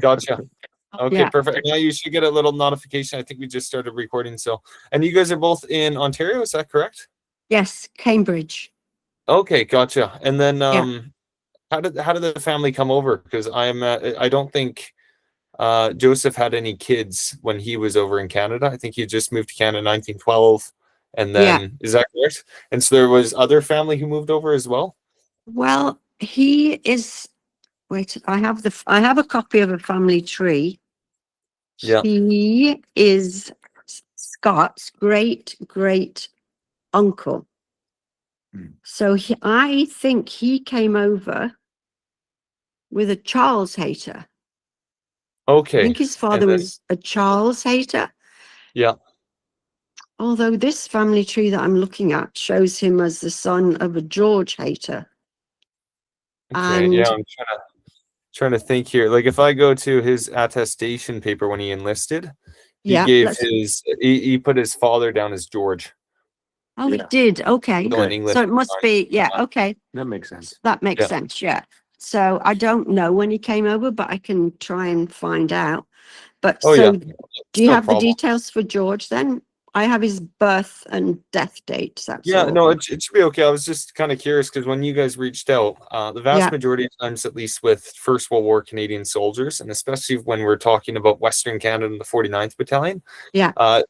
Gotcha. Okay, Yeah. perfect. Now you should get a little notification. I think we just started recording. So, and you guys are both in Ontario, is that correct? Yes, Cambridge. Okay, gotcha. And then, Yeah. how did the family come over? Because I don't think Joseph had any kids when he was over in Canada. I think he just moved to Canada in 1912, and Yeah. then is that correct? And so there was other family who moved over as well. Well, he is. Wait, I have a copy of a family tree. Yeah. He is Scott's great uncle. So I think he came over with a Charles Hayter. I Okay. think his father And then, was a Charles Hayter. yeah. Although this family tree that I'm looking at shows him as the son of a George Hayter. Okay. And Yeah, I'm trying to think here. Like if I go to his attestation paper when he enlisted, he yeah, gave he put his father down as George. oh, it did. Okay. Still in England. So it must be, yeah, okay. That makes sense. That makes Yeah. sense, yeah. So I don't know when he came over, but I can try and find out. But Oh, so yeah. do you No have the problem. details for George then? I have his birth and death dates. That's Yeah, all. no, it should be okay. I was just kind of curious because when you guys reached out, the vast Yeah. majority of times, at least with First World War Canadian soldiers, and especially when we're talking about Western Canada and the 49th Battalion, Yeah.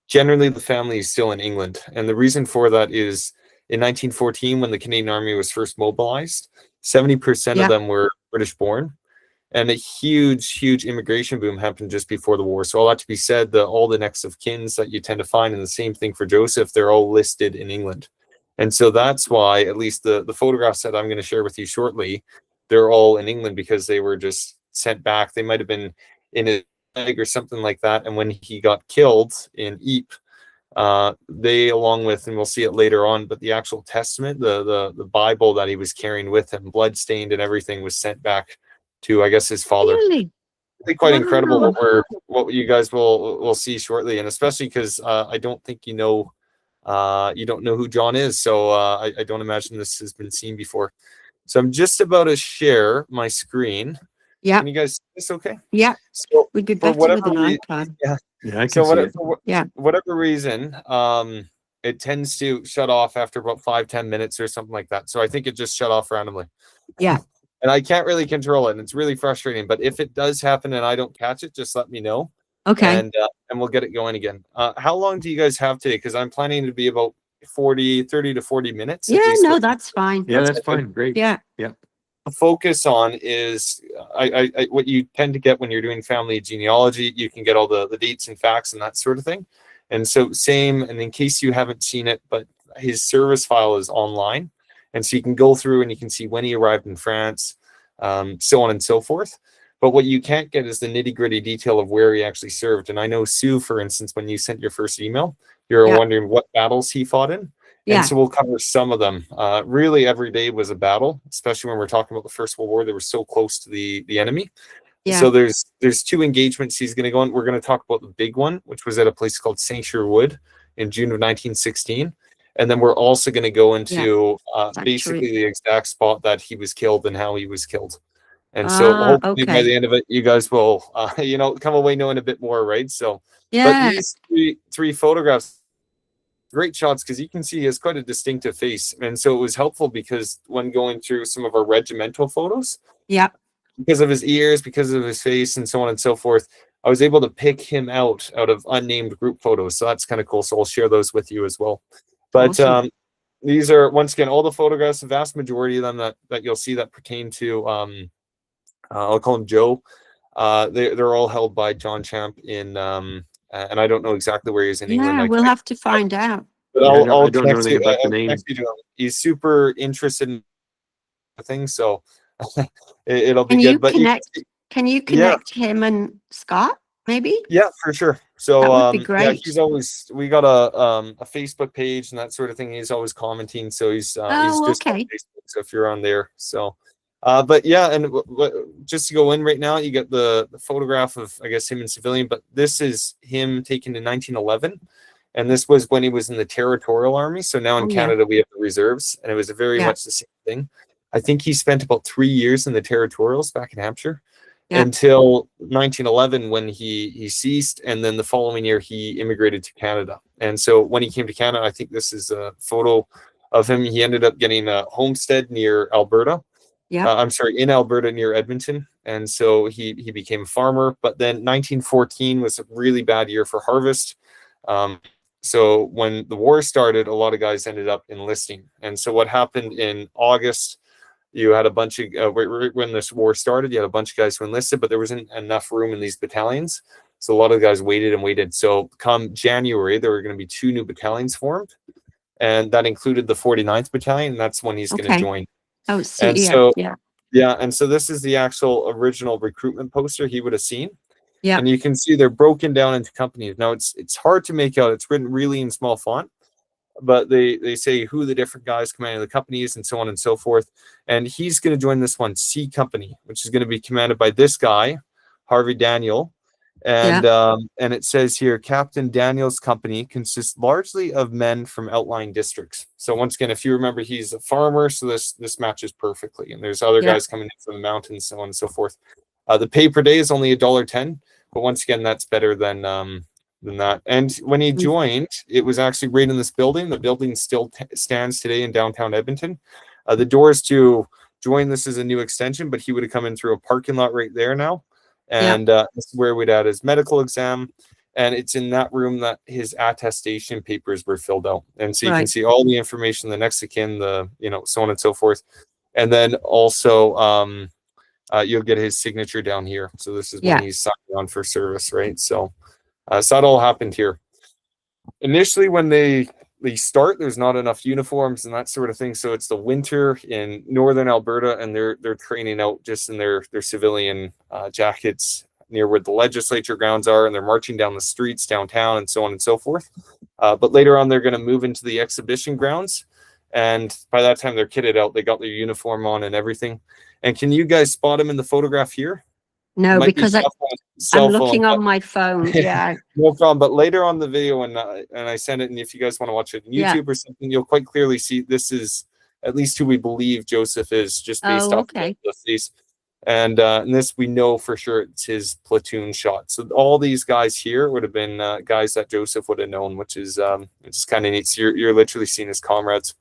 generally the family is still in England. And the reason for that is in 1914, when the Canadian Army was first mobilized, 70% Yeah. of them were British born. And a huge immigration boom happened just before the war. So all that to be said, all the next of kins that you tend to find, and the same thing for Joseph, they're all listed in England. And so that's why, at least the photographs that I'm going to share with you shortly, they're all in England because they were just sent back. They might have been in a egg or something like that. And when he got killed in Ypres, they, along with, and we'll see it later on, but the actual testament, the Bible that he was carrying with him, bloodstained and everything, was sent back to, I guess, his father. Really? Quite Wow. incredible what you guys will see shortly, and especially because I don't think you don't know who John is, so I don't imagine this has been seen before. So I'm just about to share my screen. Yeah. Can you guys see this okay? Yeah. So Would be for better with whatever an iPad. Yeah, I can so see whatever, it. Yeah. whatever reason, it tends to shut off after about 5-10 minutes or something like that. So I think it just shut off randomly. Yeah. And I can't really control it, and it's really frustrating. But if it does happen and I don't catch it, just let me know. Okay. And we'll get it going again. How long do you guys have today? Because I'm planning to be about 30 to 40 minutes. Yeah, no, that's fine. Yeah, that's fine. Great. Yeah. Yeah. Focus on is I what you tend to get when you're doing family genealogy. You can get all the dates and facts and that sort of thing. And so same, and in case you haven't seen it, but his service file is online. And so you can go through and you can see when he arrived in France, so on and so forth. But what you can't get is the nitty gritty detail of where he actually served. And I know, Sue, for instance, when you sent your first email, you're wondering what battles he fought in. Yeah. And so we'll cover some of them. Really, every day was a battle, especially when we're talking about the First World War. They were so close to the enemy. Yeah. So there's 2 engagements he's going to go on. We're going to talk about the big one, which was at a place called Sanctuary Wood in June of 1916. And then we're also going to go into basically the exact spot that he was killed and how he was killed. And so hopefully by the end of it, you guys will, come away knowing a bit more, right? So, yeah. But these three photographs, great shots, because you can see he has quite a distinctive face. And so it was helpful because when going through some of our regimental photos, yeah, because of his ears, because of his face, and so on and so forth, I was able to pick him out of unnamed group photos. So that's kind of cool. So I'll share those with you as well. But awesome. These are, once again, all the photographs, the vast majority of them that you'll see that pertain to, I'll call him Joe. They're all held by John Champ in, and I don't know exactly where he is in England. Yeah, we'll have to find out. But Yeah, I'll I don't know connect anything you, about the I'll name. connect you to him. He's super interested in things, so it'll be good. But can you connect him and Scott? Maybe. Yeah, for sure. So that would be great. yeah, he's always, we got a Facebook page and that sort of thing. He's always commenting, so he's just okay. on Facebook. So if you're on there, so but yeah, and just to go in right now, you get the photograph of, I guess, him in civilian, but this is him taken in 1911, and this was when he was in the Territorial Army. So now in Canada we have the reserves, and it was very much the same thing. I think he spent about 3 years in the Territorials back in Hampshire. Yeah. until 1911 when he ceased, and then the following year he immigrated to Canada. And so when he came to Canada, I think this is a photo of him. He ended up getting a homestead near Alberta. Yeah. I'm sorry, in Alberta near Edmonton. And so he became a farmer. But then 1914 was a really bad year for harvest. So when the war started, a lot of guys ended up enlisting. And so what happened in August, you had a bunch of, when this war started, you had a bunch of guys who enlisted, but there wasn't enough room in these battalions. So a lot of the guys waited and waited. So come January, there were going to be 2 new battalions formed. And that included the 49th Battalion. And that's when he's going to join. Oh, so, And yeah. so, Yeah. yeah. And so this is the actual original recruitment poster he would have seen. Yeah. And you can see they're broken down into companies. Now it's hard to make out. It's written really in small font, but they say who the different guys commanding the companies and so on and so forth. And he's going to join this one, C Company, which is going to be commanded by this guy, Harvey Daniel. And and it says here, Captain Daniel's company consists largely of men from outlying districts. So once again, if you remember, he's a farmer, so this matches perfectly. And there's other guys coming in from the mountains, so on and so forth. The pay per day is only $1.10, but once again, that's better than that. And when he joined, it was actually right in this building. The building still stands today in downtown Edmonton. The doors to join this is a new extension, but he would have come in through a parking lot right there now. And this is where we'd add his medical exam. And it's in that room that his attestation papers were filled out. And so you can see all the information, the next of kin, the, so on and so forth. And then also you'll get his signature down here. So this is when he's signing on for service, right? So, so that all happened here. Initially, when they start, there's not enough uniforms and that sort of thing. So it's the winter in northern Alberta, and they're training out just in their civilian jackets near where the legislature grounds are, and they're marching down the streets downtown and so on and so forth. But later on, they're going to move into the exhibition grounds, and by that time they're kitted out. They got their uniform on and everything. And can you guys spot him in the photograph here? No, because I'm looking on my phone. Yeah. No problem. But later on the video, and I send it, and if you guys want to watch it on YouTube or something, you'll quite clearly see this is at least who we believe Joseph is, just based off the face. And this we know for sure it's his platoon shot. So all these guys here would have been guys that Joseph would have known, which is it's kind of neat. So you're literally seeing his comrades.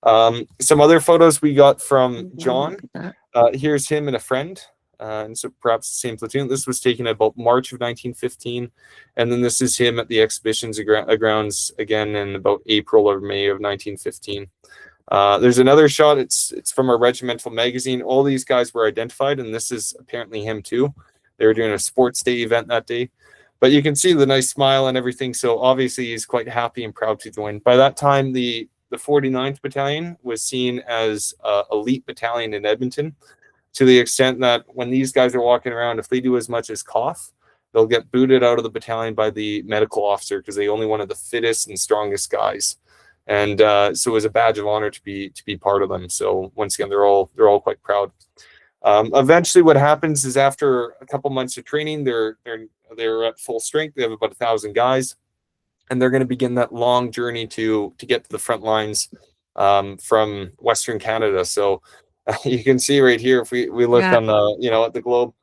Some other photos we got from John. Here's him and a friend. And so perhaps the same platoon. This was taken about March of 1915. And then this is him at the exhibitions grounds again in about April or May of 1915. There's another shot. It's from a regimental magazine. All these guys were identified, and this is apparently him too. They were doing a sports day event that day. But you can see the nice smile and everything. So obviously he's quite happy and proud to join. By that time, the 49th Battalion was seen as an elite battalion in Edmonton, to the extent that when these guys are walking around, if they do as much as cough, they'll get booted out of the battalion by the medical officer because they only wanted the fittest and strongest guys. And so it was a badge of honor to be part of them. So once again, they're all quite proud. Eventually, what happens is after a couple months of training, they're at full strength. They have about 1,000 guys, and they're going to begin that long journey to get to the front lines from Western Canada. So you can see right here, if we look on the at the globe,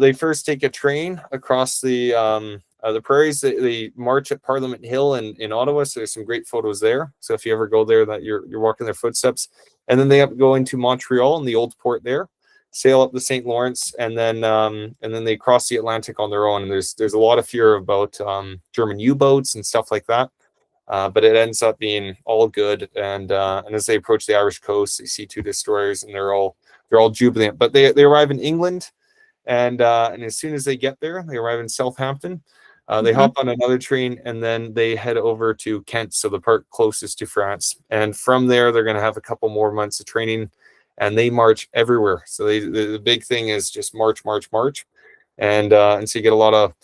they first take a train across the prairies. They march at Parliament Hill in Ottawa. So there's some great photos there. So if you ever go there, that you're walking their footsteps. And then they go into Montreal and the old port there, sail up the St. Lawrence, and then they cross the Atlantic on their own. And there's a lot of fear about German U-boats and stuff like that. But it ends up being all good. And as they approach the Irish coast, they see 2 destroyers, and they're all jubilant. But they arrive in England, and as soon as they get there, they arrive in Southampton. They hop on another train, and then they head over to Kent, so the part closest to France. And from there, they're going to have a couple more months of training, and they march everywhere. So the big thing is just march, and so you get a lot of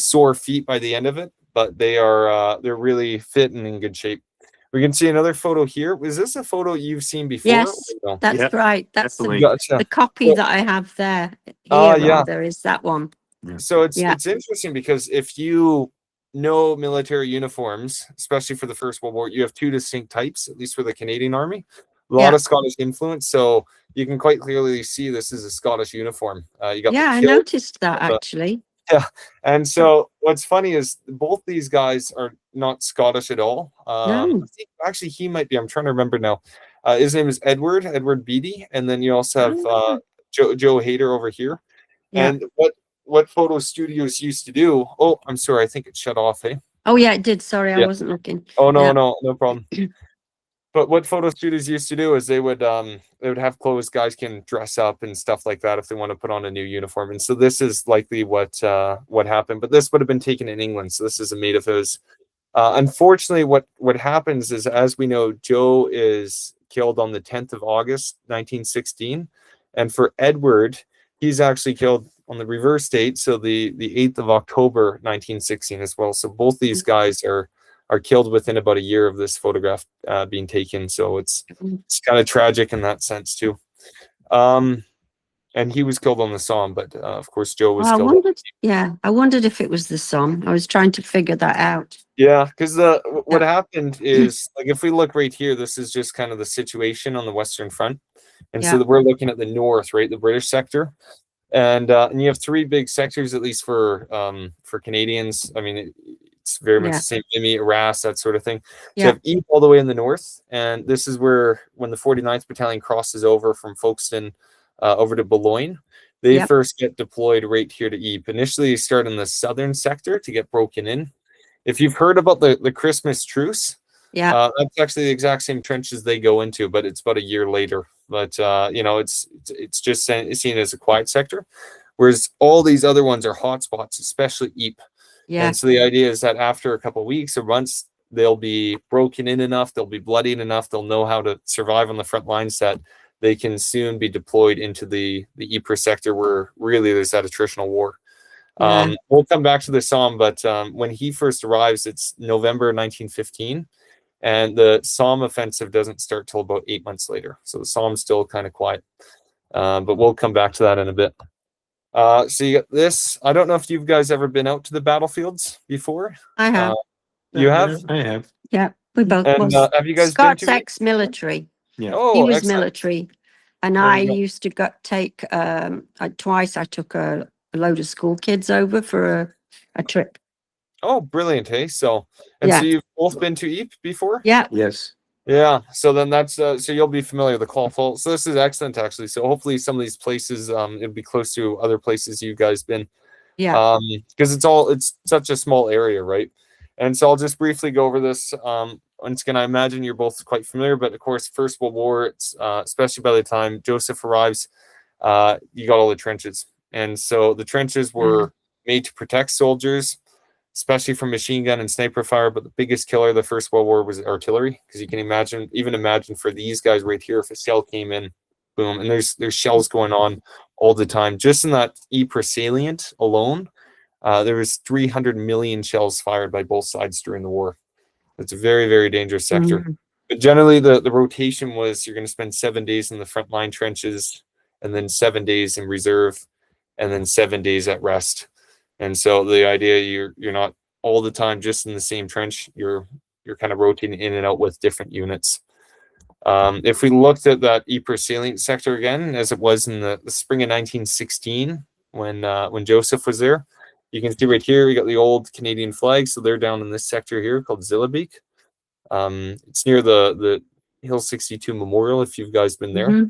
sore feet by the end of it. But they're really fit and in good shape. We can see another photo here. Was this a photo you've seen before? Yes, that's right. That's the copy that I have there. There is that one. So it's interesting because if you know military uniforms, especially for the First World War, you have 2 distinct types, at least for the Canadian Army. A lot of Scottish influence. So you can quite clearly see this is a Scottish uniform. You got Yeah, the I kilt, noticed that the- actually. yeah. And so what's funny is both these guys are not Scottish at all. I No. think actually he might be. I'm trying to remember now. His name is Edward Beatty, and then you also have Ah, Joe Hayter over here. yeah. And what photo studios used to do? Oh, I'm sorry. I think it shut off. Hey. Oh, yeah, it did. Sorry, I Yeah. wasn't looking. Oh Yeah. no problem. But what photo studios used to do is they would have clothes guys can dress up and stuff like that if they want to put on a new uniform. And so this is likely what happened. But this would have been taken in England. So this is a mate of his. Unfortunately, what happens is, as we know, Joe is killed on the 10th of August, 1916, and for Edward, he's actually killed on the reverse date, so the 8th of October, 1916 as well. So both these guys are killed within about a year of this photograph being taken. So it's kind of tragic in that sense too. And he was killed on the Somme, but of course Joe was I killed. wondered if it was the Somme. I was trying to figure that out. Yeah, because what happened is, like, if we look right here, this is just kind of the situation on the Western Front, and so we're looking at the north, right, the British sector, and you have three big sectors, at least for Canadians. I mean, it's very much the same, Vimy, Arras, that sort of thing. So you have Ypres all the way in the north, and this is where, when the 49th Battalion crosses over from Folkestone over to Boulogne, they first get deployed right here to Ypres. Initially, you start in the southern sector to get broken in. If you've heard about the Christmas truce, that's actually the exact same trenches they go into, but it's about a year later. But it's just seen as a quiet sector, whereas all these other ones are hotspots, especially Ypres. And so the idea is that after a couple of weeks or months, they'll be broken in enough, they'll be bloodied enough, they'll know how to survive on the front lines, that they can soon be deployed into the Ypres sector, where really there's that attritional war. We'll come back to the Somme, but when he first arrives, it's November 1915, and the Somme offensive doesn't start till about 8 months later. So the Somme's still kind of quiet, but we'll come back to that in a bit. So you got this. I don't know if you guys ever been out to the battlefields before. I have. You have? I have. Yeah, we both. And have you guys Scott's been to? ex-military. Yeah. Oh, He was excellent. military, and There I you go. used to take twice. I took a load of school kids over for a trip. Oh, brilliant! Hey, so so you've both been to Ypres before? Yeah. Yes. Yeah, so then that's so you'll be familiar with the call fault. So this is excellent, actually. So hopefully some of these places it'll be close to other places you guys been. Yeah. Because it's such a small area, right? And so I'll just briefly go over this. Once again, I imagine you're both quite familiar, but of course, First World War, it's especially by the time Joseph arrives, you got all the trenches, and so the trenches were made to protect soldiers, especially from machine gun and sniper fire. But the biggest killer of the First World War was artillery, because you can imagine for these guys right here, if a shell came in, boom, and there's shells going on all the time. Just in that Ypres Salient alone, there was 300 million shells fired by both sides during the war. It's a very, very dangerous sector. But generally, the rotation was, you're going to spend 7 days in the frontline trenches, and then 7 days in reserve, and then 7 days at rest. And so the idea, you're not all the time just in the same trench. You're kind of rotating in and out with different units. If we looked at that Ypres Salient sector again, as it was in the spring of 1916, when Joseph was there, you can see right here, we got the old Canadian flag. So they're down in this sector here called Zillebeek. It's near the Hill 62 Memorial, if you guys been there.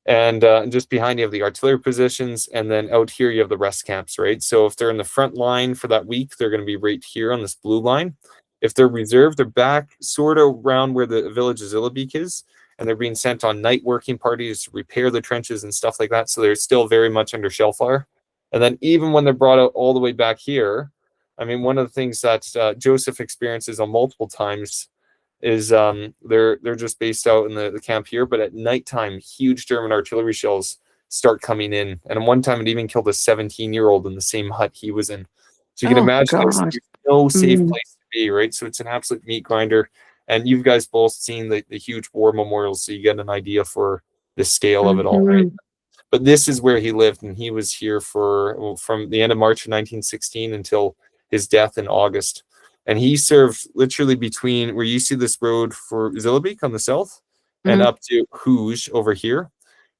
And just behind you have the artillery positions, and then out here you have the rest camps, right? So if they're in the front line for that week, they're going to be right here on this blue line. If they're reserved, they're back sort of around where the village of Zillebeek is, and they're being sent on night working parties to repair the trenches and stuff like that. So they're still very much under shell fire. And then even when they're brought out all the way back here, I mean, one of the things that Joseph experiences on multiple times is they're just based out in the camp here, but at nighttime, huge German artillery shells start coming in. And one time it even killed a 17-year-old in the same hut he was in. So you can imagine there's no safe place to be, right? So it's an absolute meat grinder. And you guys both seen the huge war memorials, so you get an idea for the scale of it all, right? But this is where he lived, and he was here from the end of March of 1916 until his death in August. And he served literally between where you see this road for Zillebeek on the south and up to Hooge over here.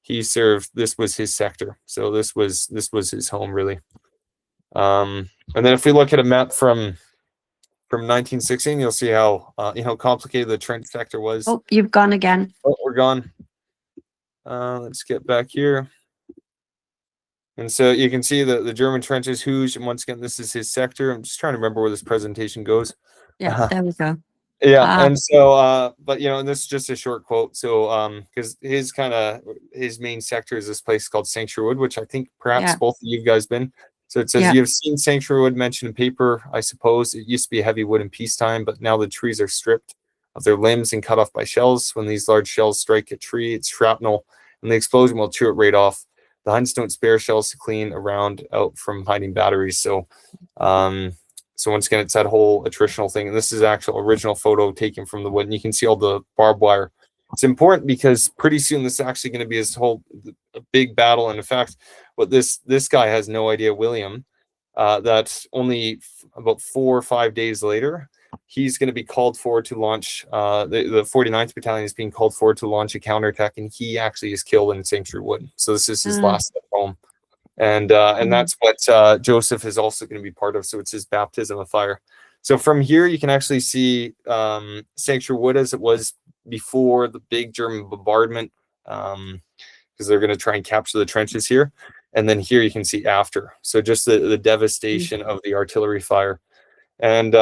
he served. This was his sector, so this was his home really. And then if we look at a map from 1916, you'll see how complicated the trench sector was. Oh, you've gone again. Oh, we're gone. Let's get back here. And so you can see the German trenches, Hooge, and once again, this is his sector. I'm just trying to remember where this presentation goes. Yeah, there we go. Yeah, and so, but and this is just a short quote. So, because his main sector is this place called Sanctuary Wood, which I think perhaps both of you guys been. So it says you've seen Sanctuary Wood mentioned in paper, I suppose. It used to be heavy wood in peacetime, but now the trees are stripped of their limbs and cut off by shells. When these large shells strike a tree, it's shrapnel, and the explosion will chew it right off. The Huns don't spare shells to clean around out from hiding batteries. So, so once again, it's that whole attritional thing. And this is actual original photo taken from the wood. And you can see all the barbed wire. It's important because pretty soon this is actually going to be a big battle. And in fact, what this guy has no idea, William, that only about 4 or 5 days later, he's going to be called forward to launch, the 49th Battalion is being called forward to launch a counterattack, and he actually is killed in Sanctuary Wood. So this is his last step home. And that's what Joseph is also going to be part of. So it's his baptism of fire. So from here, you can actually see Sanctuary Wood as it was before the big German bombardment, because they're going to try and capture the trenches here. And then here you can see after. So just the devastation of the artillery fire. And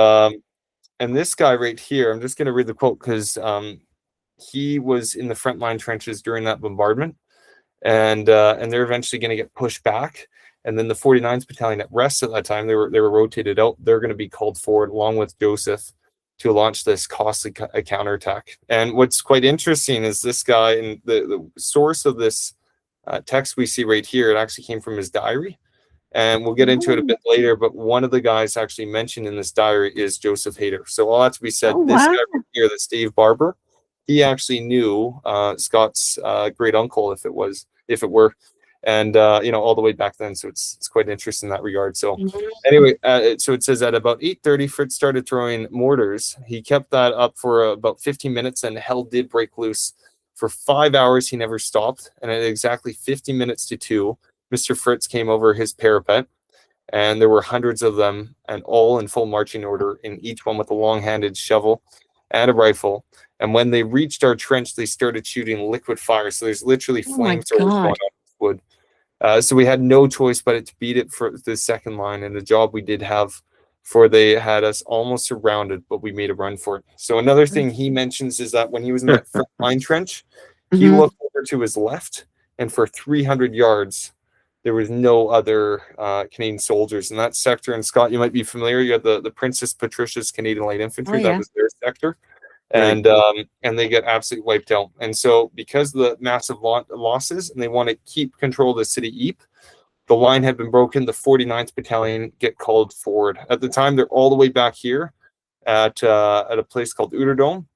this guy right here, I'm just going to read the quote because he was in the frontline trenches during that bombardment. And they're eventually going to get pushed back, and then the 49th Battalion at rest at that time, they were rotated out. They're going to be called forward along with Joseph to launch this costly counterattack. And what's quite interesting is this guy, and the source of this text we see right here, it actually came from his diary, and we'll get into it a bit later. But one of the guys actually mentioned in this diary is Joseph Hayter. So all that to be said, this guy right here, that's Dave Barber, he actually knew Scott's great uncle, if it were, and all the way back then. So it's quite interesting in that regard. So anyway, so it says at about 8:30, Fritz started throwing mortars. He kept that up for about 15 minutes, and hell did break loose. For 5 hours, he never stopped. And at exactly 50 minutes to 2, Mr. Fritz came over his parapet, and there were hundreds of them, and all in full marching order, in each one with a long-handed shovel and a rifle. And when they reached our trench, they started shooting liquid fire. So there's literally flamethrowers going on this wood. So we had no choice but to beat it for the second line, and the job we did have, for they had us almost surrounded, but we made a run for it. So another thing he mentions is that when he was in that front line trench, he looked over to his left, and for 300 yards, there was no other Canadian soldiers in that sector. And Scott, you might be familiar. You had the Princess Patricia's Canadian Light Infantry. That was their sector. And they get absolutely wiped out. And so because of the massive losses, and they want to keep control of the city Ypres, the line had been broken. The 49th Battalion get called forward. At the time, they're all the way back here at a place called Uterdome.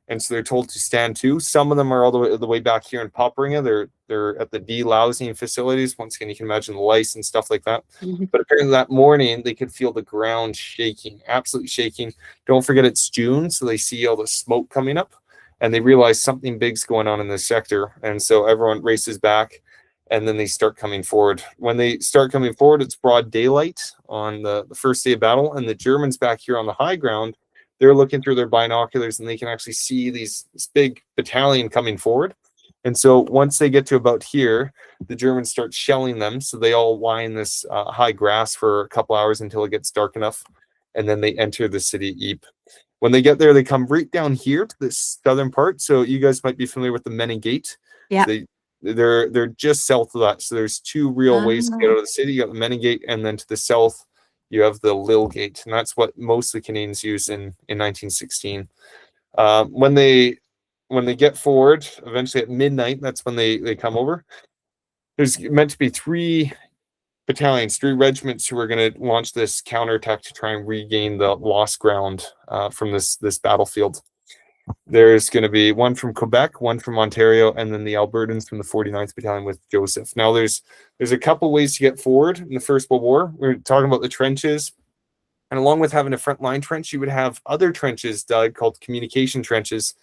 And so they're told to stand to. Some of them are all the way back here in Popperinga. They're at the delousing facilities. Once again, you can imagine the lice and stuff like that. But apparently that morning, they could feel the ground shaking, absolutely shaking. Don't forget it's June, so they see all the smoke coming up, and they realize something big's going on in this sector. And so everyone races back, and then they start coming forward. When they start coming forward, it's broad daylight on the first day of battle, and the Germans back here on the high ground, they're looking through their binoculars, and they can actually see this big battalion coming forward. And so once they get to about here, the Germans start shelling them. So they all lie in this high grass for a couple hours until it gets dark enough. And then they enter the city Ypres. When they get there, they come right down here to this southern part. So you guys might be familiar with the Menin Gate. Yeah. So they're just south of that. So there's two real ways to get out of the city. You got the Menin Gate, and then to the south, you have the Lille Gate, and that's what most of the Canadians used in 1916. When they get forward, eventually at midnight, that's when they come over. There's meant to be 3 battalions, 3 regiments who are going to launch this counterattack to try and regain the lost ground from this battlefield. There's going to be one from Quebec, one from Ontario, and then the Albertans from the 49th Battalion with Joseph. Now, there's a couple ways to get forward in the First World War. We're talking about the trenches. And along with having a front line trench, you would have other trenches dug called communication trenches.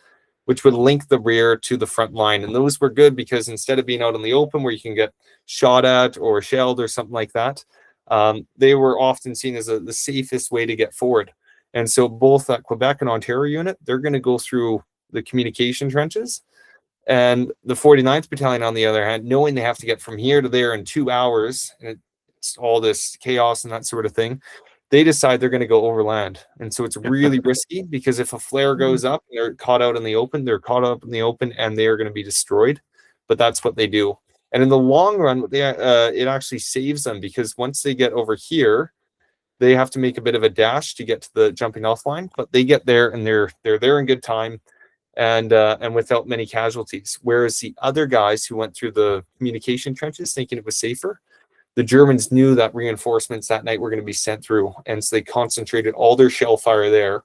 which would link the rear to the front line. And those were good because instead of being out in the open where you can get shot at or shelled or something like that, they were often seen as the safest way to get forward. And so both that Quebec and Ontario unit, they're going to go through the communication trenches. And the 49th Battalion, on the other hand, knowing they have to get from here to there in 2 hours, and it's all this chaos and that sort of thing, they decide they're going to go overland. And so it's really risky because if a flare goes up and they're caught out in the open, they're caught up in the open and they are going to be destroyed. But that's what they do. And in the long run, it actually saves them because once they get over here, they have to make a bit of a dash to get to the jumping off line, but they get there and they're there in good time and without many casualties. Whereas the other guys who went through the communication trenches thinking it was safer, the Germans knew that reinforcements that night were going to be sent through, and so they concentrated all their shell fire there,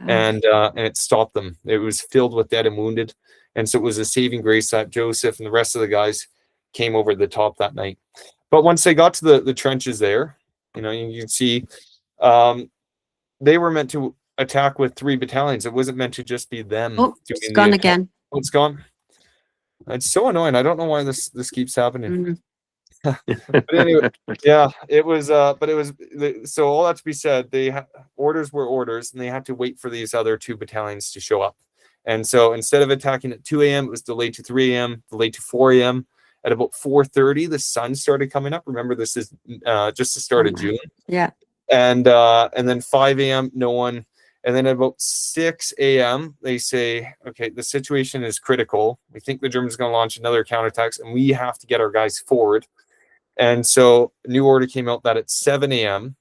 and it stopped them. It was filled with dead and wounded, and so it was a saving grace that Joseph and the rest of the guys came over the top that night. But once they got to the trenches there, you can see they were meant to attack with 3 battalions. It wasn't meant to just be them. Oh, it's gone again. Oh, it's gone. It's so annoying. I don't know why this keeps happening. But anyway, yeah, it was. But it was. So all that to be said, orders were orders, and they had to wait for these other 2 battalions to show up. And so instead of attacking at 2 a.m., it was delayed to 3 a.m., delayed to 4 a.m. At about 4:30, the sun started coming up. Remember, this is just the start of June. Yeah. And then 5 a.m., no one. And then at about 6 a.m., they say, okay, the situation is critical. We think the Germans are going to launch another counterattack, and we have to get our guys forward. And so a new order came out that at 7 a.m.,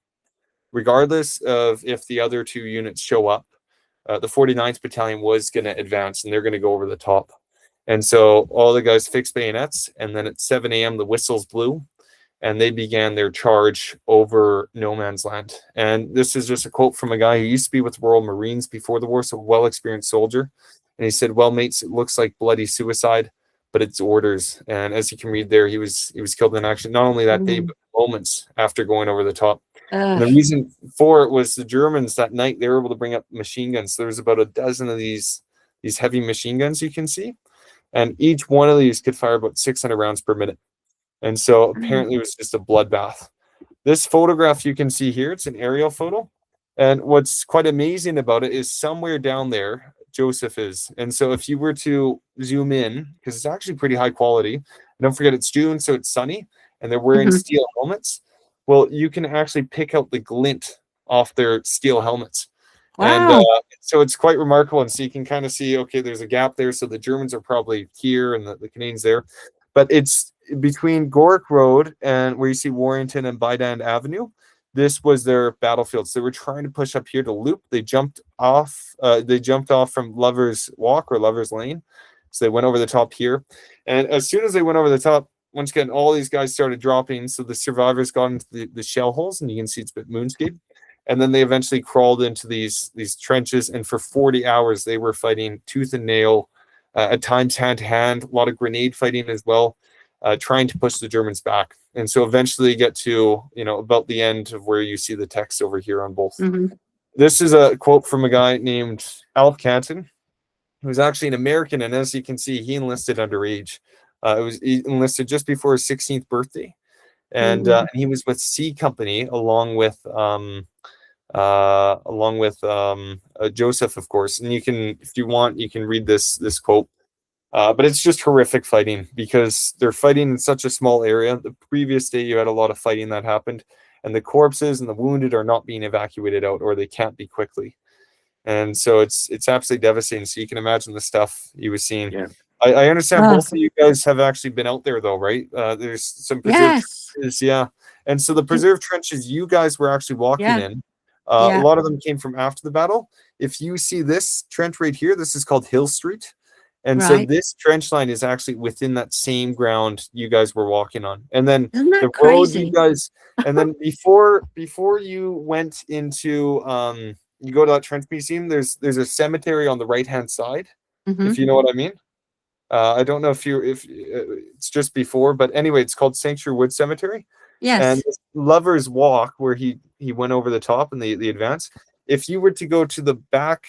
regardless of if the other 2 units show up, the 49th Battalion was going to advance, and they're going to go over the top. And so all the guys fixed bayonets, and then at 7 a.m., the whistles blew, and they began their charge over no man's land. And this is just a quote from a guy who used to be with Royal Marines before the war, so a well-experienced soldier. And he said, well, mates, it looks like bloody suicide, but it's orders. And as you can read there, he was killed in action, not only that day, but moments after going over the top. And the reason for it was the Germans that night, they were able to bring up machine guns. So there's about a dozen of these heavy machine guns you can see. And each one of these could fire about 600 rounds per minute. And so apparently it was just a bloodbath. This photograph you can see here, it's an aerial photo. And what's quite amazing about it is somewhere down there, Joseph is. And so if you were to zoom in, because it's actually pretty high quality, and don't forget it's June, so it's sunny, and they're wearing steel helmets. Well, you can actually pick out the glint off their steel helmets. Wow. And so it's quite remarkable. And so you can kind of see, okay, there's a gap there. So the Germans are probably here and the Canadians there. But it's between Gorick Road and where you see Warrington and Bidand Avenue. This was their battlefield. So they were trying to push up here to loop. They jumped off. From Lovers Walk or Lovers Lane. So they went over the top here. And as soon as they went over the top, once again, all these guys started dropping. So the survivors got into the shell holes, and you can see it's a bit moonscape. And then they eventually crawled into these trenches. And for 40 hours, they were fighting tooth and nail, at times hand to hand, a lot of grenade fighting as well, trying to push the Germans back. And so eventually get to, about the end of where you see the text over here on both. This is a quote from a guy named Alf Canton, who's actually an American. And as you can see, he enlisted underage. He enlisted just before his 16th birthday. And he was with C Company along with Joseph, of course. And you can, if you want, you can read this quote. But it's just horrific fighting because they're fighting in such a small area. The previous day, you had a lot of fighting that happened, and the corpses and the wounded are not being evacuated out, or they can't be quickly. And so it's absolutely devastating. So you can imagine the stuff he was seeing. Yeah. I understand both of you guys have actually been out there, though, right? There's some preserved trenches, yeah. And so the preserved trenches you guys were actually walking in, a lot of them came from after the battle. If you see this trench right here, this is called Hill Street. And so this trench line is actually within that same ground you guys were walking on. And then the road you guys, and then before you went into, you go to that trench museum, there's a cemetery on the right-hand side, if you know what I mean. I don't know if it's just before, but anyway, it's called Sanctuary Wood Cemetery. Yes. And Lover's Walk, where he went over the top in the advance. If you were to go to the back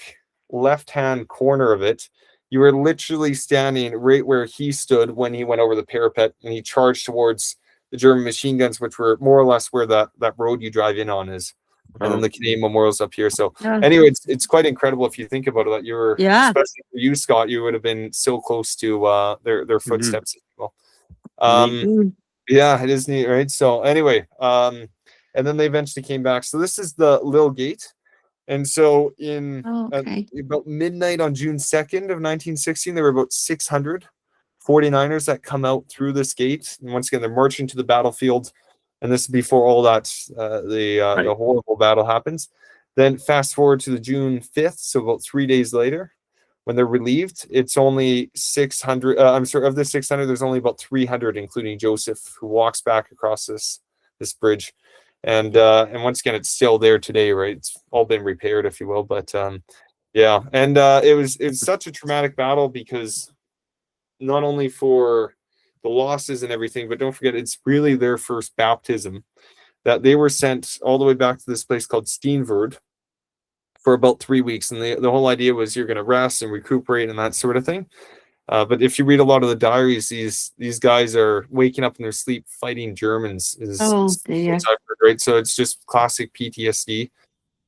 left-hand corner of it, you were literally standing right where he stood when he went over the parapet and he charged towards the German machine guns, which were more or less where that road you drive in on is. And then the Canadian Memorial's up here. So anyway, it's quite incredible if you think about it, that you were, especially for you, Scott, you would have been so close to their footsteps. Well, yeah, it is neat, right? So anyway, and then they eventually came back. So this is the Lille Gate. And so in about midnight on June 2nd of 1916, there were about 600 Fortyniners that come out through this gate. And once again, they're marching to the battlefield. And this is before all that, the horrible battle happens. Then fast forward to the June 5th, so about 3 days later, when they're relieved, it's only 600. I'm sorry, of the 600, there's only about 300, including Joseph, who walks back across this bridge. And once again, it's still there today, right? It's all been repaired, if you will. But yeah, and it was such a traumatic battle because not only for the losses and everything, but don't forget, it's really their first baptism. That they were sent all the way back to this place called Steenverd for about 3 weeks, and the whole idea was you're going to rest and recuperate and that sort of thing. But if you read a lot of the diaries, these guys are waking up in their sleep fighting Germans. Right? So it's just classic PTSD.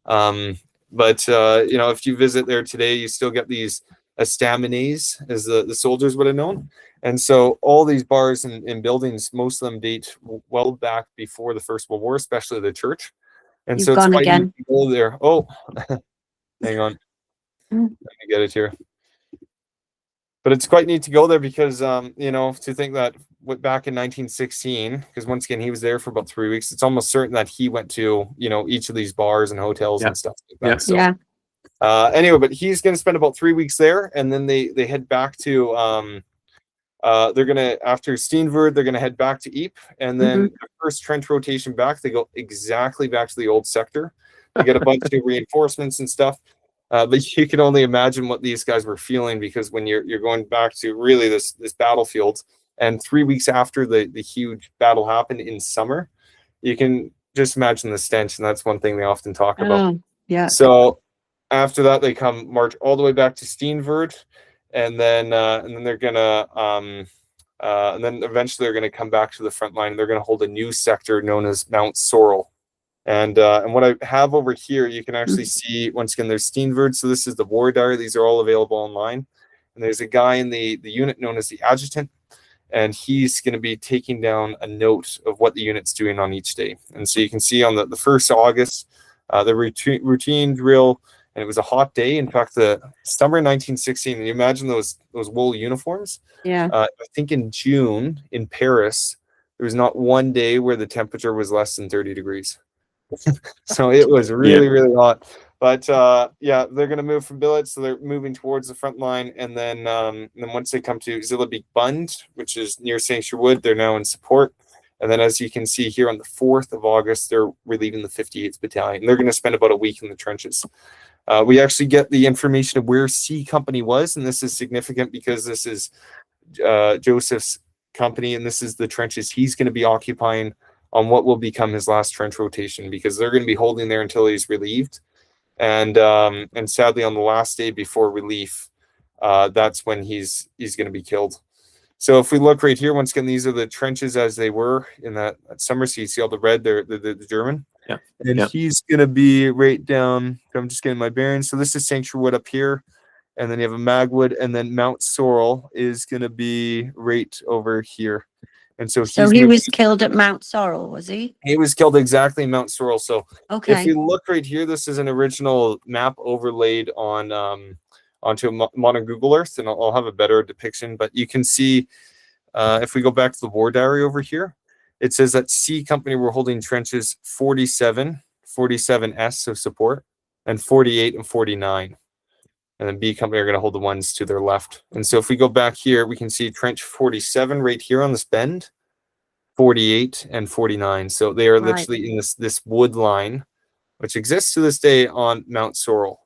But if you visit there today, you still get these estaminets, as the soldiers would have known. And so all these bars and buildings, most of them date well back before the First World War, especially the church. And You've so it's gone quite again. neat to go there. Oh, hang on. Let me get it here. But it's quite neat to go there because, to think that back in 1916, because once again, he was there for about 3 weeks, it's almost certain that he went to, each of these bars and hotels and stuff like that. So, anyway, but he's going to spend about 3 weeks there, and then they head back to, they're going to, after Steenverd, they're going to head back to Ypres, and then the first trench rotation back, they go exactly back to the old sector. They get a bunch of reinforcements and stuff. But you can only imagine what these guys were feeling, because when you're going back to really this battlefield, and 3 weeks after the huge battle happened in summer, you can just imagine the stench, and that's one thing they often talk about. So after that, they march all the way back to Steenverd, and then they're gonna and then eventually they're gonna come back to the front line. They're gonna hold a new sector known as Mount Sorrel. And what I have over here, you can actually see, once again, there's Steenverd. So this is the war diary. These are all available online. And there's a guy in the unit known as the adjutant, and he's going to be taking down a note of what the unit's doing on each day. And so you can see on the 1st of August, the routine drill, and it was a hot day. In fact, the summer 1916, and you imagine those wool uniforms. I think in June in Paris, there was not one day where the temperature was less than 30 degrees. So it was really, really hot. But they're going to move from billets, so they're moving towards the front line. And then once they come to Zillebeke Bund, which is near Saint-Gerwood, they're now in support. And then, as you can see here, on the 4th of August, they're relieving the 58th Battalion. They're going to spend about a week in the trenches. We actually get the information of where C Company was, and this is significant because this is Joseph's company, and this is the trenches he's going to be occupying on what will become his last trench rotation, because they're going to be holding there until he's relieved. And sadly, on the last day before relief, that's when he's going to be killed. So if we look right here, once again, these are the trenches as they were in that summer. So you see all the red, they're the German. And he's going to be right down. I'm just getting my bearings. So this is Saint-Gerwood up here. And then you have a Magwood, and then Mount Sorrel is going to be right over here. And so he was killed at Mount Sorrel, was he? He was killed exactly in Mount Sorrel. So if we look right here, this is an original map overlaid on onto a modern Google Earth, and I'll have a better depiction. But you can see, if we go back to the war diary over here, it says that C Company were holding trenches 47, 47S, so support, and 48 and 49. And then B Company are going to hold the ones to their left. And so if we go back here, we can see trench 47 right here on this bend, 48 and 49. So they are literally in this wood line, which exists to this day on Mount Sorrel.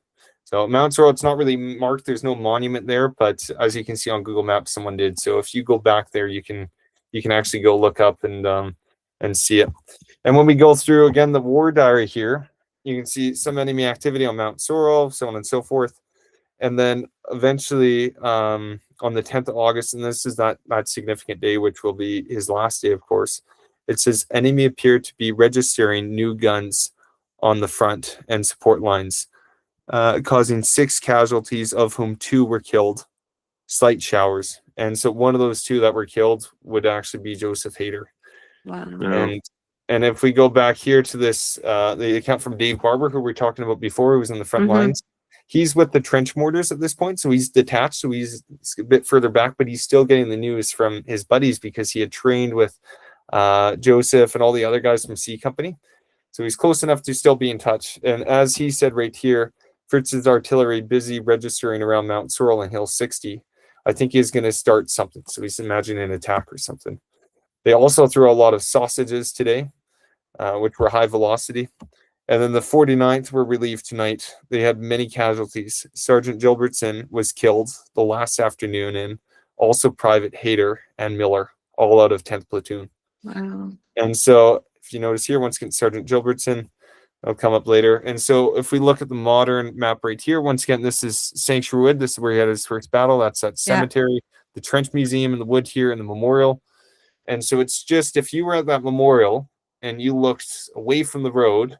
So Mount Sorrel, it's not really marked. There's no monument there, but as you can see on Google Maps, someone did. So if you go back there, you can actually go look up and see it. And when we go through again the war diary here, you can see some enemy activity on Mount Sorrel, so on and so forth. And then eventually on the 10th of August, and this is that significant day, which will be his last day, of course, it says enemy appeared to be registering new guns on the front and support lines, causing 6 casualties, of whom 2 were killed. Slight showers. And so one of those 2 that were killed would actually be Joseph Hayter. Wow. No. And if we go back here to this, the account from Dave Barber, who we were talking about before, who was in the front lines, he's with the trench mortars at this point. So he's detached. So he's a bit further back, but he's still getting the news from his buddies because he had trained with Joseph and all the other guys from C Company. So he's close enough to still be in touch. And as he said right here, Fritz's artillery busy registering around Mount Sorrel and Hill 60. I think he's going to start something. So he's imagining an attack or something. They also threw a lot of sausages today, which were high velocity. And then the 49th were relieved tonight. They had many casualties. Sergeant Gilbertson was killed the last afternoon, and also Private Hayter and Miller, all out of 10th Platoon. Wow. And so if you notice here, once again, Sergeant Gilbertson, that'll come up later. And so if we look at the modern map right here, once again, this is Sanctuary Wood. This is where he had his first battle. That's that cemetery, the Trench Museum in the wood here, and the memorial. And so it's just, if you were at that memorial and you looked away from the road,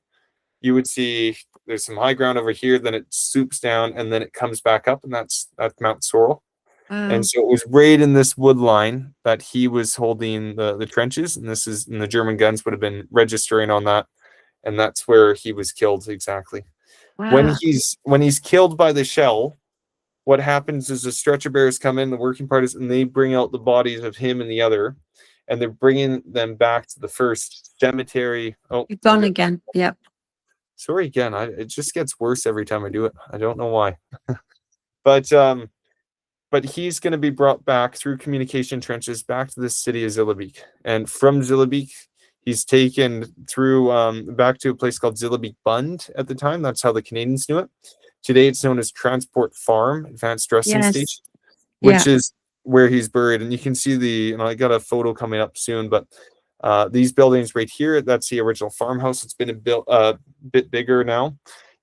you would see there's some high ground over here, then it swoops down and then it comes back up, and that's Mount Sorrel. And so it was right in this wood line that he was holding the trenches, and the German guns would have been registering on that, and that's where he was killed exactly. Wow. When he's killed by the shell, what happens is the stretcher bearers come in, the working parties, and they bring out the bodies of him and the other, and they're bringing them back to the first cemetery. Oh, You've gone again. Yep. Sorry again. It just gets worse every time I do it. I don't know why. But he's going to be brought back through communication trenches back to the city of Zillebeek. And from Zillebeek, he's taken through back to a place called Zillebeek Bund at the time. That's how the Canadians knew it. Today it's known as Transport Farm, Advanced Dressing Station, which is where he's buried. And you can see and I got a photo coming up soon, but these buildings right here, that's the original farmhouse. It's been a bit bigger now.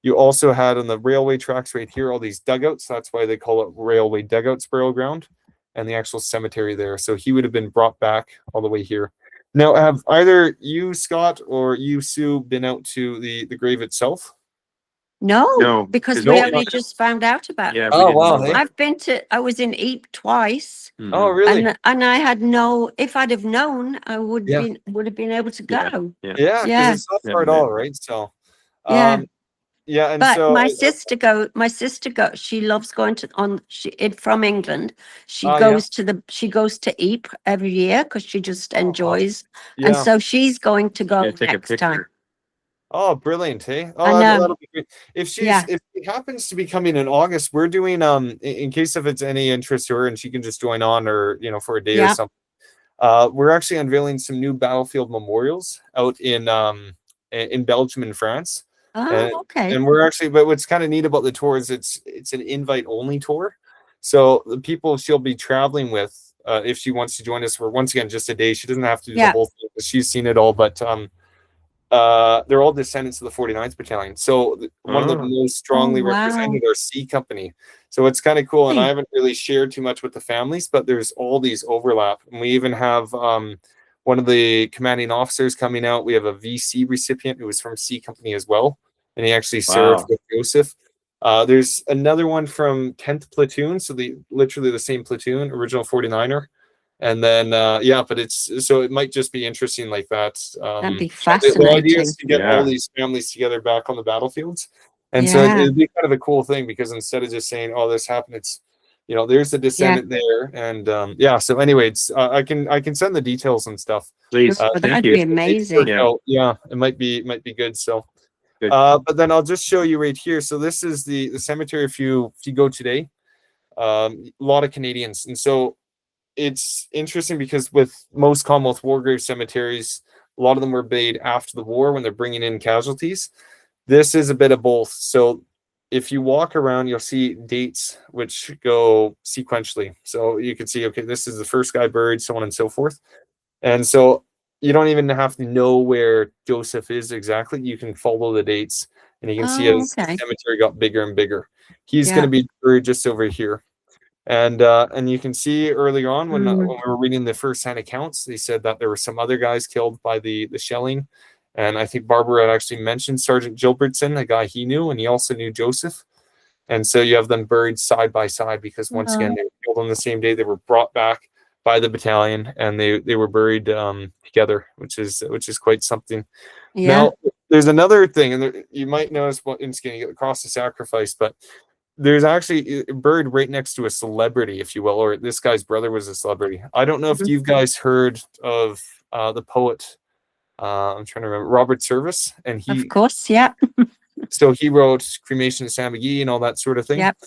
You also had on the railway tracks right here all these dugouts. That's why they call it Railway Dugouts Burial Ground, and the actual cemetery there. So he would have been brought back all the way here. Now, have either you, Scott, or you, Sue, been out to the grave itself? No, because we only just found out about it. Yeah. Oh, wow. Hey? I was in Ypres twice. Oh, really? And I had if I'd have known, I would have been able to go. Yeah. Yeah, because it's not far at all, right? So, and but so my sister she loves going from England. She goes to Ypres every year because she just enjoys. And so she's going to go next time. Oh, brilliant, hey? Oh, I know. that'll be great. If she happens to be coming in August, we're doing in case if it's any interest to her and she can just join on, or for a day or something. We're actually unveiling some new battlefield memorials out in Belgium and France. Oh, okay. And we're actually, but what's kind of neat about the tour is it's an invite only tour. So the people she'll be traveling with, if she wants to join us for once again just a day, she doesn't have to do the whole thing. She's seen it all, but they're all descendants of the 49th Battalion. So one of the most strongly represented are C Company. So it's kind of cool. And I haven't really shared too much with the families, but there's all these overlap. And we even have one of the commanding officers coming out. We have a VC recipient who was from C Company as well. And he actually served with Joseph. There's another one from 10th Platoon. So literally the same platoon, original 49er. And then, but it might just be interesting like that. That'd be fascinating. The idea is to get all these families together back on the battlefields. And so it'd be kind of a cool thing, because instead of just saying, oh, this happened, it's, there's the descendant there. And so anyway, I can send the details and stuff. Please. That'd be amazing. It might be good. So, but then I'll just show you right here. So this is the cemetery. If you go today, a lot of Canadians. And so it's interesting because with most Commonwealth war grave cemeteries, a lot of them were made after the war when they're bringing in casualties. This is a bit of both. So if you walk around, you'll see dates which go sequentially. So you can see, okay, this is the first guy buried, so on and so forth. And so you don't even have to know where Joseph is exactly. You can follow the dates, and you can see Oh, as the okay. cemetery got bigger and bigger. He's Yeah. going to be buried just over here. And you can see earlier on when we were reading the first-hand accounts, they said that there were some other guys killed by the shelling. And I think Barbara had actually mentioned Sergeant Gilbertson, a guy he knew, and he also knew Joseph. And so you have them buried side by side because once again, they were killed on the same day. They were brought back by the battalion, and they were buried together, which is quite something. Yeah. Now, there's another thing, and you might notice what it's going to get across the sacrifice, but there's actually buried right next to a celebrity, if you will, or this guy's brother was a celebrity. I don't know if you guys heard of the poet. I'm trying to remember Robert Service, and Of course, yeah. so he wrote Cremation of Sam McGee and all that sort of thing. Yep.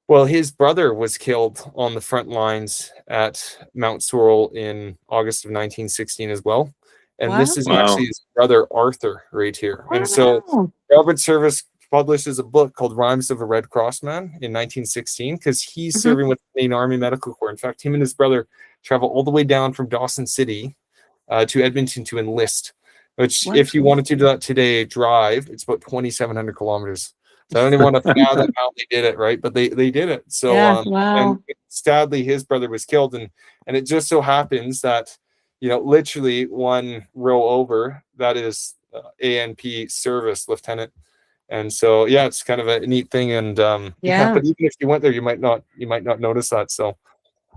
Well, his brother was killed on the front lines at Mount Sorrel in August of 1916 as well. And this is actually his brother Arthur right here. And so Robert Service publishes a book called Rhymes of a Red Cross Man in 1916 because he's serving with the Main Army Medical Corps. In fact, him and his brother travel all the way down from Dawson City to Edmonton to enlist, which if you wanted to do that today, drive, it's about 2,700 kilometers. So I don't even want to fathom how they did it, right? But they did it. So and sadly, his brother was killed, and it just so happens that, you know, literally one row over, that is ANP Service Lieutenant. And so yeah, it's kind of a neat thing. And but even if you went there, you might not notice that. So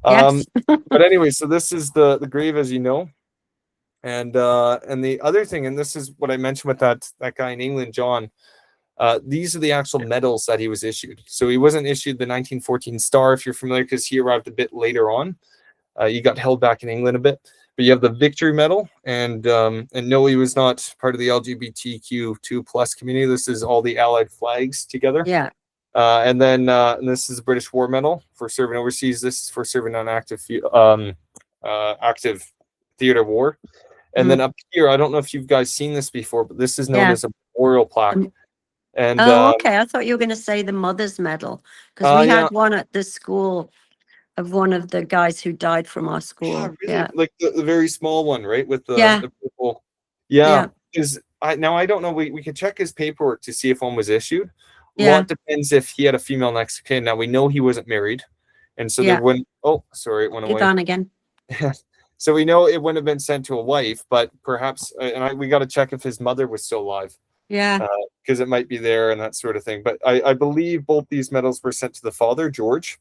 but anyway, so this is the grave, as you know. And the other thing, and this is what I mentioned with that guy in England, John. These are the actual medals that he was issued. So he wasn't issued the 1914 Star, if you're familiar, because he arrived a bit later on. He got held back in England a bit. But you have the Victory Medal, and no, he was not part of the LGBTQ2 plus community. This is all the Allied flags together. Yeah. And then and this is the British War Medal for serving overseas. This is for serving on active theater war. And then up here, I don't know if you guys seen this before, but this is known as a memorial plaque. And okay. I thought you were going to say the Mother's Medal, because we had one at the school of one of the guys who died from our school. Yeah, like the very small one, right? With the purple. Yeah. Because now I don't know. We could check his paperwork to see if one was issued. A lot depends if he had a female next of kin. Now we know he wasn't married, and so there wouldn't. Oh, sorry, it went away. You're gone again. So we know it wouldn't have been sent to a wife, but perhaps, we got to check if his mother was still alive. Yeah. Because it might be there and that sort of thing. But I believe both these medals were sent to the father, George.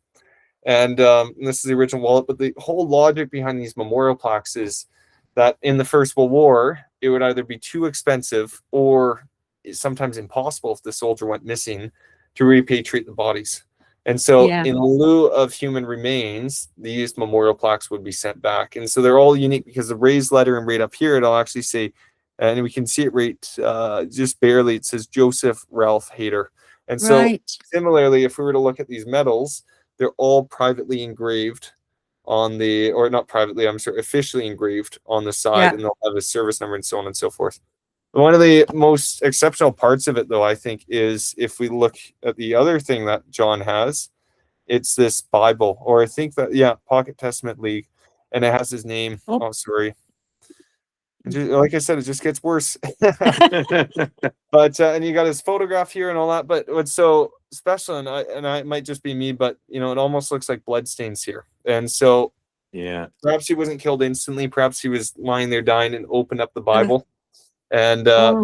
And this is the original wallet. But the whole logic behind these memorial plaques is that in the First World War, it would either be too expensive or sometimes impossible if the soldier went missing to repatriate the bodies. And so in lieu of human remains, these memorial plaques would be sent back. And so they're all unique because the raised letter and right up here, it'll actually say, and we can see it right just barely, it says Joseph Ralph Hayter. And so similarly, if we were to look at these medals, they're all privately engraved on the, or not privately, I'm sorry, officially engraved on the side, and they'll have a service number and so on and so forth. One of the most exceptional parts of it, though, I think, is if we look at the other thing that John has, it's this Bible, or I think that, Pocket Testament League, and it has his name. Oh, sorry. Like I said, it just gets worse. But and you got his photograph here and all that. But what's so special, and I it might just be me, but it almost looks like bloodstains here. And so perhaps he wasn't killed instantly. Perhaps he was lying there dying and opened up the Bible. And but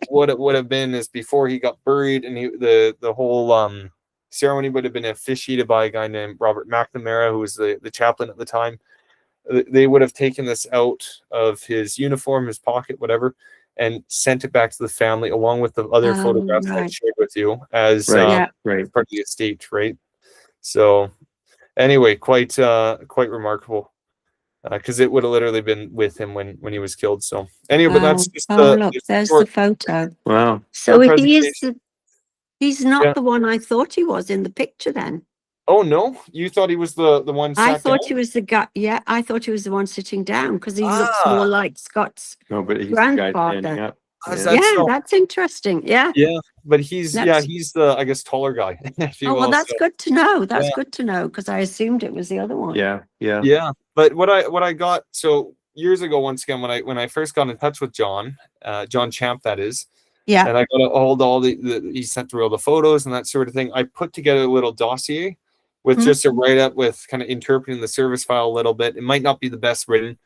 what it would have been is before he got buried, and the whole ceremony would have been officiated by a guy named Robert McNamara, who was the chaplain at the time. They would have taken this out of his uniform, his pocket, whatever, and sent it back to the family along with the other photographs that I shared with you as part of the estate, right? So anyway, quite remarkable, because it would have literally been with him when he was killed. So anyway, but that's just look, there's the photo. Wow. So he's not the one I thought he was in the picture then. Oh no, you thought he was the one? I thought he was the guy. Yeah, I thought he was the one sitting down because he looks more like Scott's grandfather. That's interesting. Yeah, but he's the, I guess, taller guy. Well, that's good to know. That's good to know because I assumed it was the other one. Yeah. But what I got, so years ago, once again, when I first got in touch with John, John Champ, that is, Yeah. and I got a hold of all he sent through all the photos and that sort of thing. I put together a little dossier with just a write up with kind of interpreting the service file a little bit. It might not be the best written,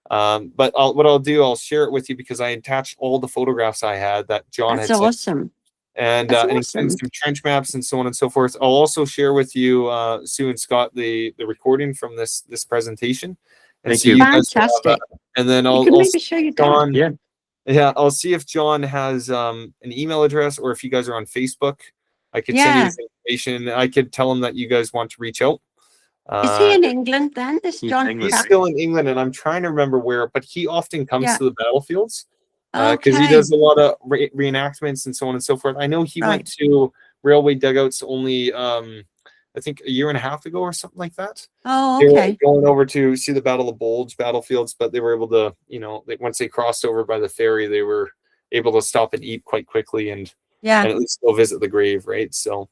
but what I'll do, I'll share it with you because I attached all the photographs I had that John That's had sent. awesome. And including some trench maps and so on and so forth. I'll also share with you, Sue and Scott, the recording from this presentation. And Thank you. Fantastic. And then You I'll can maybe show your dad. Yeah, I'll see if John has an email address, or if you guys are on Facebook, I could send you this information. I could tell him that you guys want to reach out. Is he in England then? This John? He's still in England, and I'm trying to remember where, but he often comes to the battlefields because he does a lot of reenactments and so on and so forth. I know he went to Railway Dugouts only, I think, a year and a half ago or something like that. Oh, okay. They were going over to see the Battle of Bulge battlefields, but they were able to, once they crossed over by the ferry, they were able to stop and eat quite quickly and at least go visit the grave, right? So,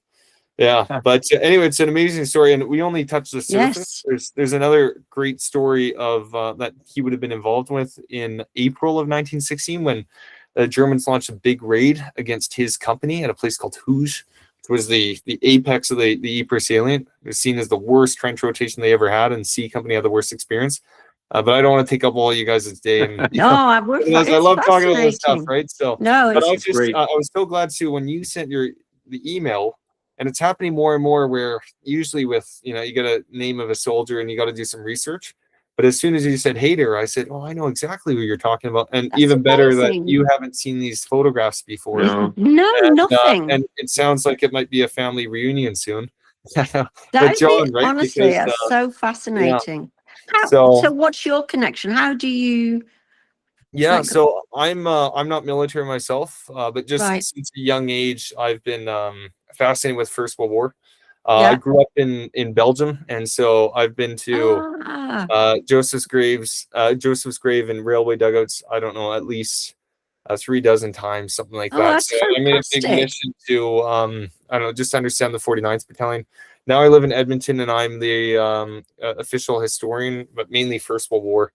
but anyway, it's an amazing story, and we only touched the surface. There's another great story of that he would have been involved with in April of 1916 when the Germans launched a big raid against his company at a place called Hooge. It was the apex of the Ypres Salient. It was seen as the worst trench rotation they ever had, and C Company had the worst experience. But I don't want to take up all you guys' day. And, I love talking about this stuff, right? So, but I was so glad, Sue, when you sent the email. And it's happening more and more where usually with, you get a name of a soldier and you got to do some research. But as soon as you said Hayter, I said, oh, I know exactly what you're talking about. And that's even better that you haven't seen these photographs before. No, nothing. And it sounds like it might be a family reunion soon. But John, right? Honestly, because, so fascinating. So what's your connection? How do you... So I'm not military myself, but just since a young age, I've been fascinated with First World War. I grew up in Belgium, and so I've been to Joseph's grave in Railway Dugouts. I don't know, at least 36 times, something like that. So I made a big mission to I don't know, just understand the 49th Battalion. Now I live in Edmonton, and I'm the official historian, but mainly First World War.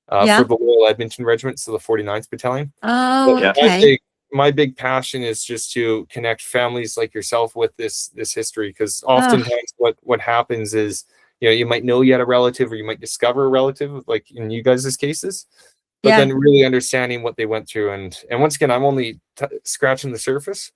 For the Royal Edmonton Regiment, so the 49th Battalion. Oh, okay. My big passion is just to connect families like yourself with this history, because oftentimes what happens is, you might know you had a relative, or you might discover a relative, like in you guys' cases, but then really understanding what they went through. And once again, I'm only scratching the surface,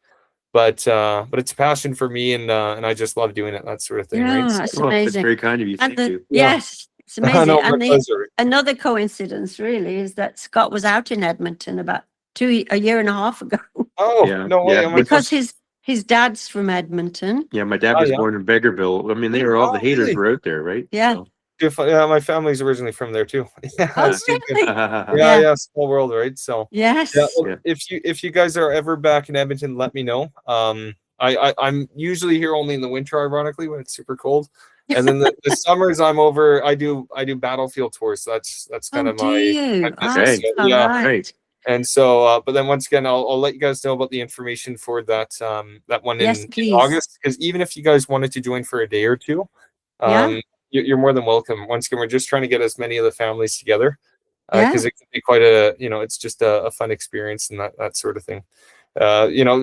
but it's a passion for me, and I just love doing it, that sort of thing. Yeah, right? it's amazing. That's very kind of you. Thank you. Yes. It's amazing. No, and another coincidence really is that Scott was out in Edmonton about a year and a half ago. Oh, no way. Yeah. Because his dad's from Edmonton. Yeah, my dad was born in Beggarville. I mean, they were all the Hayters were out there, right? Yeah. So. Yeah, my family's originally from there too. Really? Small world, right? So yes. If you guys are ever back in Edmonton, let me know. I'm usually here only in the winter, ironically, when it's super cold. And then the summers I'm over, I do battlefield tours. So that's kind of my business. So, right. And so, but then once again, I'll let you guys know about the information for that one in August. Because even if you guys wanted to join for a day or two, you're more than welcome. Once again, we're just trying to get as many of the families together, because it can be quite it's just a fun experience and that sort of thing.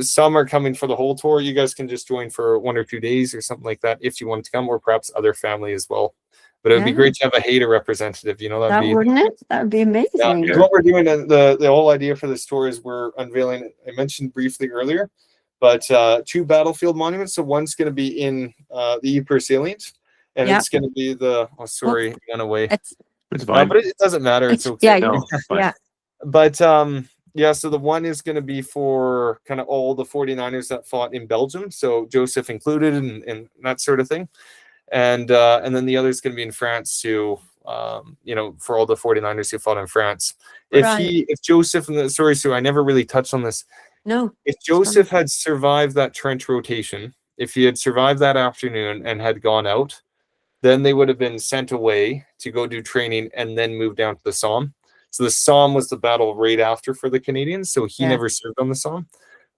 Some are coming for the whole tour. You guys can just join for 1 or 2 days or something like that if you want to come, or perhaps other family as well. But it would be great to have a Hayter representative. Wouldn't it? That would be amazing. What we're doing, the whole idea for this tour is we're unveiling, I mentioned briefly earlier, but 2 battlefield monuments. So one's going to be in the Ypres Salient, and it's going to be the it went away. It's fine. But it doesn't matter. It's okay. But so the one is going to be for kind of all the 49ers that fought in Belgium, so Joseph included, and that sort of thing. And then the other is going to be in France too, for all the 49ers who fought in France. If Joseph, so I never really touched on this. No. If Joseph had survived that trench rotation, if he had survived that afternoon and had gone out, then they would have been sent away to go do training and then move down to the Somme. So the Somme was the battle right after for the Canadians. So he never served on the Somme.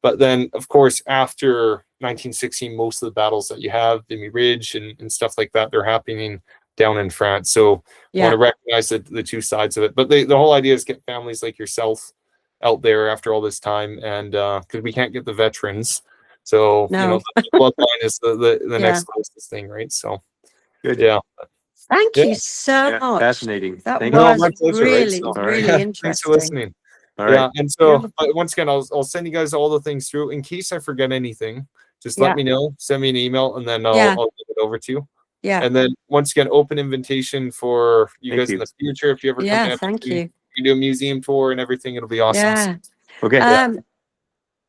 But then, of course, after 1916, most of the battles that you have, Vimy Ridge and stuff like that, they're happening down in France. So I want Yeah. to recognize the two sides of it. But the whole idea is get families like yourself out there after all this time, and because we can't get the veterans, so you know No. the bloodline is the Yeah. next closest thing, right? So Good. yeah, Thank Yeah. you so Yeah, much. fascinating. That Thank no, was my pleasure, right? really, So, right. really yeah, interesting. thanks for listening. All Yeah, right. and so Yeah. but once again, I'll send you guys all the things through in case I forget anything. Just Yeah. let me know, send me an email, and then Yeah. I'll get it over to you. Yeah. And then once again, open invitation for you Thank guys in you. the future. If you ever come Yeah. to Thank Edmonton, you. you can do a museum tour and everything. It'll be awesome. Yeah. Okay.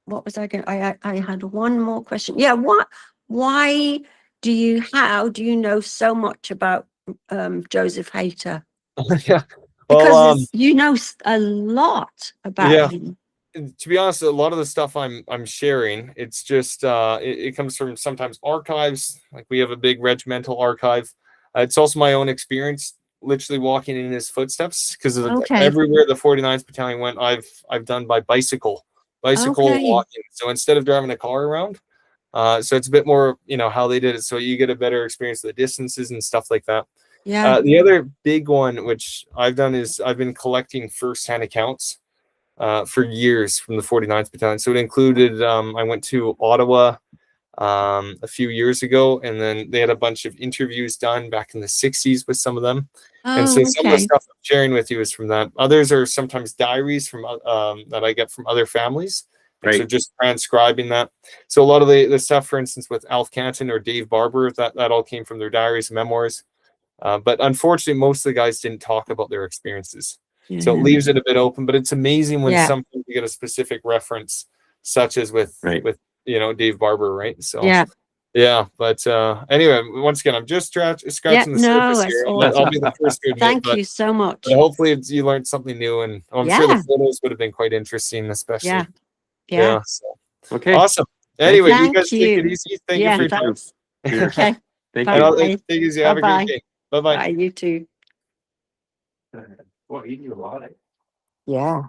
What was I going? I had one more question. Yeah. Why how do you know so much about Joseph Hayter? Yeah. Because Well, you know a lot about yeah. him. To be honest, a lot of the stuff I'm sharing, it's just it comes from sometimes archives. Like we have a big regimental archive. It's also my own experience, literally walking in his footsteps, because Okay. everywhere the 49th Battalion went, I've done by bicycle Okay. walking. So instead of driving a car around, so it's a bit more, you know, how they did it. So you get a better experience of the distances and stuff like that. Yeah. The other big one, which I've done, is I've been collecting firsthand accounts for years from the 49th Battalion. So it included, I went to Ottawa a few years ago, and then they had a bunch of interviews done back in the 60s with some of them. And so some of the stuff I'm sharing with you is from that. Others are sometimes diaries from that I get from other families. And so just transcribing that. So a lot of the stuff, for instance, with Alf Canton or Dave Barber, that all came from their diaries and memoirs. But unfortunately, most of the guys didn't talk about their experiences. So it leaves it a bit open, but it's amazing when sometimes you get a specific reference, such as with you know, Dave Barber, right? So but anyway, once again, I'm just scratching the surface here. Awesome. I'll be the first to admit. Thank you so much. But hopefully you learned something new, and I'm sure the photos would have been quite interesting, especially. Yeah. So. Okay. Awesome. Anyway, you Thank guys take it you. easy. Thank you for your time. Okay. Thank Bye. you. Take it easy. Have a great day. Bye-bye. Bye. You too. Well, you do a lot. Yeah.